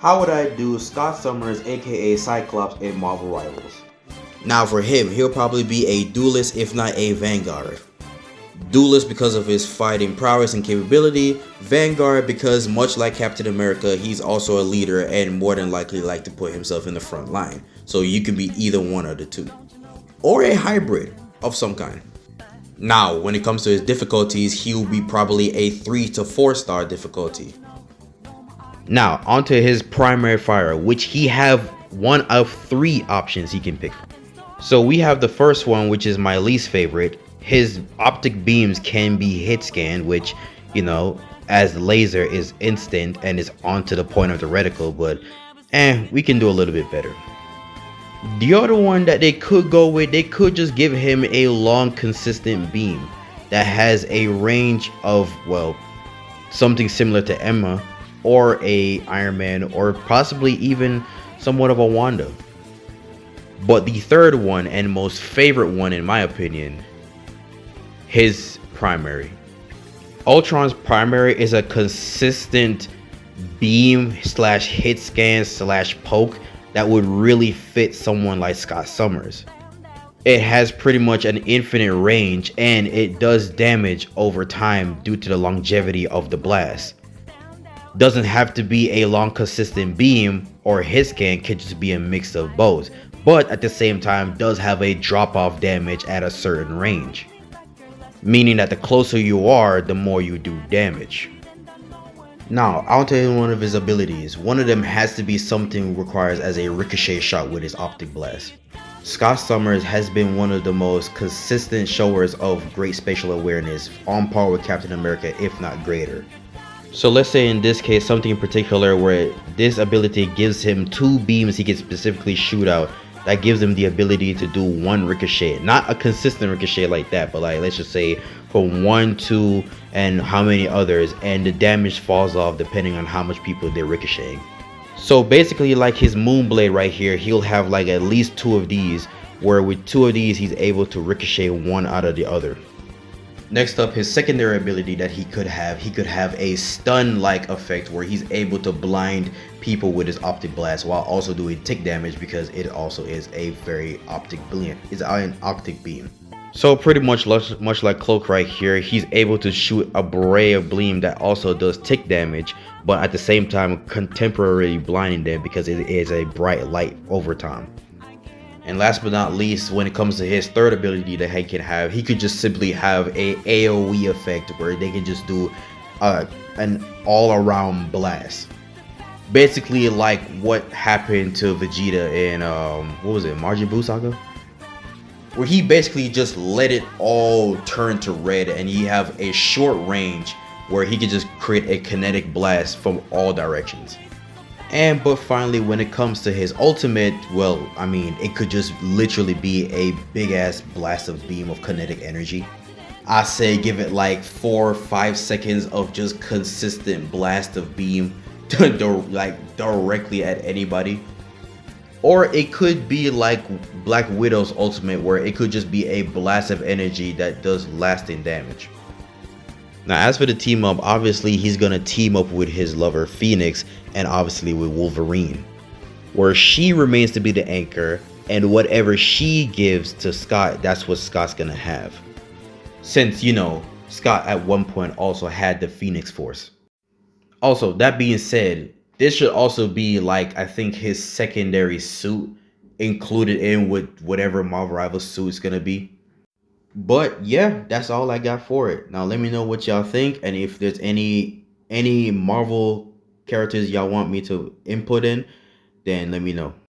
how would I do Scott Summers aka Cyclops in Marvel Rivals? Now for him, he'll probably be a duelist if not a vanguard. Duelist because of his fighting prowess and capability, vanguard because much like Captain America, he's also a leader and more than likely like to put himself in the front line. So you can be either one of the two. Or a hybrid of some kind. Now, when it comes to his difficulties, he'll be probably a 3 to 4 star difficulty. Now, onto his primary fire, which he have one of 3 options he can pick from. So we have the first one, which is my least favorite. His optic beams can be hit scanned, which, you know, as the laser is instant and is onto the point of the reticle, but we can do a little bit better. The other one that they could go with, they could just give him a long consistent beam that has a range of, well, something similar to Emma or a Iron Man or possibly even somewhat of a Wanda. But the third one and most favorite one in my opinion, his primary. Ultron's primary is a consistent beam slash hit scan slash poke that would really fit someone like Scott Summers. It has pretty much an infinite range and it does damage over time due to the longevity of the blast. Doesn't have to be a long consistent beam, or hit scan could just be a mix of both, but at the same time does have a drop off damage at a certain range. Meaning that the closer you are, the more you do damage. Now, I'll tell you one of his abilities. One of them has to be something requires as a ricochet shot with his optic blast. Scott Summers has been one of the most consistent showers of great spatial awareness, on par with Captain America, if not greater. So let's say in this case, something in particular where this ability gives him 2 beams he can specifically shoot out, that gives him the ability to do 1 ricochet. Not a consistent ricochet like that, but like let's just say from 1, 2, and how many others, and the damage falls off depending on how much people they're ricocheting. So basically like his Moonblade right here, he'll have like at least 2 of these, where with 2 of these he's able to ricochet 1 out of the other. Next up, his secondary ability that he could have a stun like effect where he's able to blind people with his optic blast while also doing tick damage, because it also is a very optic beam. It's an optic beam. So pretty much like Cloak right here, he's able to shoot a ray of beam that also does tick damage, but at the same time contemporarily blinding them because it is a bright light over time. And last but not least, when it comes to his third ability that he could just simply have a AoE effect where they can just do an all-around blast. Basically like what happened to Vegeta in what was it, Majin Buu Saga? Where he basically just let it all turn to red and he have a short range where he could just create a kinetic blast from all directions. But finally, when it comes to his ultimate, well, I mean, it could just literally be a big ass blast of beam of kinetic energy. I say give it like 4 or 5 seconds of just consistent blast of beam like directly at anybody. Or it could be like Black Widow's ultimate, where it could just be a blast of energy that does lasting damage. Now as for the team up, obviously he's gonna team up with his lover Phoenix and obviously with Wolverine, where she remains to be the anchor, and whatever she gives to Scott, that's what Scott's gonna have. Since, you know, Scott at one point also had the Phoenix Force. Also, that being said, this should also be like, I think his secondary suit included in with whatever Marvel Rivals suit is gonna be. But yeah, that's all I got for it. Now let me know what y'all think, and if there's any Marvel characters y'all want me to input in, then let me know.